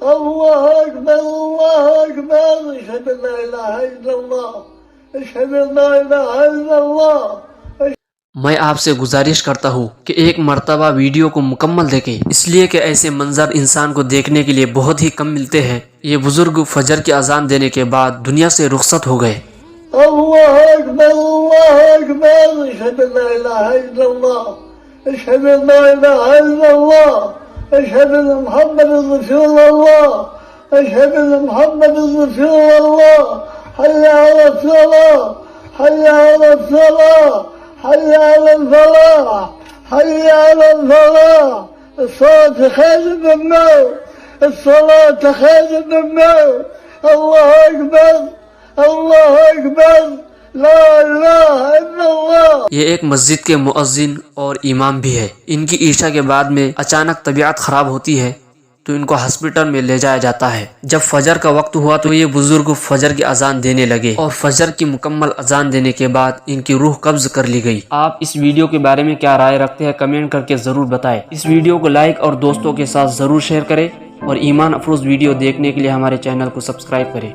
अल्लाह अकबर, अल्लाह अकबर, अशहदु अल्ला इलाहा इल्लल्लाह, अशहदु अल्ला इलाहा इल्लल्लाह। मैं आपसे गुजारिश करता हूँ कि एक मर्तबा वीडियो को मुकम्मल देखें, इसलिए कि ऐसे मंजर इंसान को देखने के लिए बहुत ही कम मिलते हैं। ये बुजुर्ग फजर की अजान देने के बाद दुनिया से रुखसत हो गए। अल्लाह अकबर, अल्लाह अकबर, अशहदु अल्ला इलाहा इल्लल्लाह, अशहदु अल्ला इलाहा इल्लल्लाह, अशहदु अन्न मुहम्मदुर रसूलुल्लाह, अशहदु अन्न मुहम्मदुर रसूलुल्लाह, हय्या अलस सलाह, हय्या अलस सलाह, हय्या अलल फलाह, हय्या अलल फलाह, الصلاة خير من النوم، الصلاة خير من النوم। الله أكبر، الله أكبर, ला इलाहा इल्लल्लाह। ये एक मस्जिद के मुअज्जिन और इमाम भी है। इनकी ईशा के बाद में अचानक तबीयत खराब होती है तो इनको हॉस्पिटल में ले जाया जाता है। जब फजर का वक्त हुआ तो ये बुजुर्ग फजर की अजान देने लगे और फजर की मुकम्मल अजान देने के बाद इनकी रूह कब्ज कर ली गई। आप इस वीडियो के बारे में क्या राय रखते हैं, कमेंट करके जरूर बताएं। इस वीडियो को लाइक और दोस्तों के साथ जरूर शेयर करें और ईमान अफरोज वीडियो देखने के लिए हमारे चैनल को सब्सक्राइब करें।